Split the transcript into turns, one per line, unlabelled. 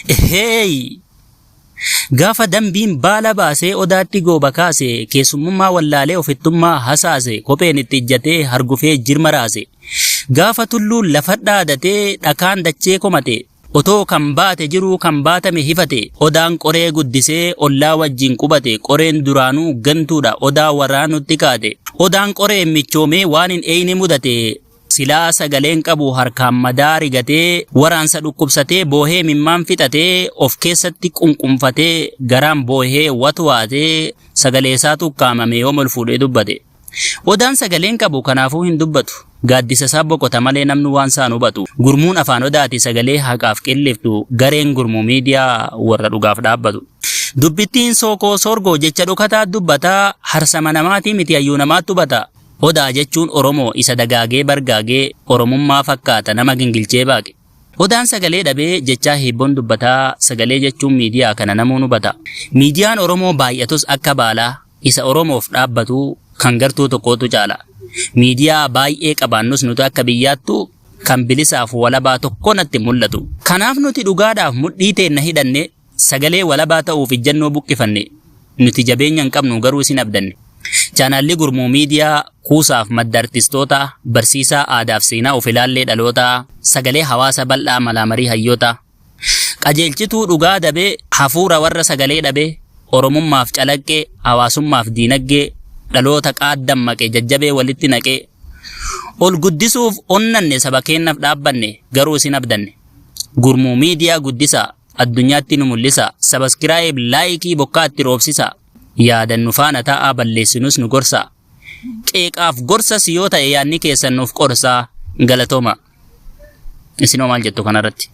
Hey! Gaafa dambiin baala baasee odaatti gooba kaase keessummaa wallaalee ofittummaa hasaase kopheen itti ijjatee hargufee jirma raase gaafa tulluun lafa dhaadatee dhakaan dachee komate otoo kan baate jiru kan baatame hifate odaan qoree guddisee ollaa wajjin qubate qoreen duraanuu gantuudha odaa waraanutti kaate odaan qoree michoomee waan hin eeyne mudate silaa sagaleen qabu harkaan madaa rigatee waraansa dhukkubsatee boohee mimmaan fixatee of keessatti qunqunfatee garaan boohee watwaatee sagaleesaa tukkaamame yoo ol fuudhee dubbate. Odaan sagaleen qabu kanaafuu hin dubbatu. Gaaddisa isaa boqota malee namni waan isaan hubatu. Gurmuun afaan odaati sagalee haqaaf qilliftu gareen gurmuu miidiyaa warra dhugaaf dhaabbatu. Dubbittiin sookoo sorgoo jecha dhokataa dubbataa harsama namaatii miti hayyuu namaatti hubata. Odaa jechuun Oromoo isa dagaagee bargaagee Oromummaa fakkaata nama gingilchee baaqe. Odaan sagalee dhabee jechaa hiibboon dubbataa sagalee jechuun miidiyaa kana namuun hubata. Miidiyaan Oromoo baay'atus akka baalaa isa Oromoof dhaabbatu kan gartuu tokkootu caala. Miidiyaa baay'ee qabaannus nuti akka biyyaattu kan bilisaaf walabaa tokko natti mul'atu. Kanaaf nuti dhugaadhaaf mudhii teenna hidhanne sagalee walabaa ta'uuf ijjannoo buqqifanne nuti jabeenya hin qabnu garuu isin abdanne. Chaanaalli gurmuu miidiyaa kuusaaf madda artistoota barsiisaa aadaaf seenaa of ilaallee dhaloota sagalee hawaasa bal'aa malaamarii hayyoota qajeelchituu dhugaa dabee hafuura warra sagalee dhabee Oromummaaf calaqqee hawaasummaaf diinaggee dhaloota qaaddammaqee jajjabee walitti naqee ol guddisuuf onnanne saba keennaaf dhaabbanne garuu isin abdanne. Gurmuu miidiyaa guddisaa addunyaatti nu mul'isa sabaskiraayib laayikii bokkaatti roobsisa. Yaadannu faana ta'aa balleessinus nu gorsa. Qeeqaaf gorsas yoo ta'e yaadni keessan nuuf qorsaa galatooma. Isinoo maal jettu kanarratti?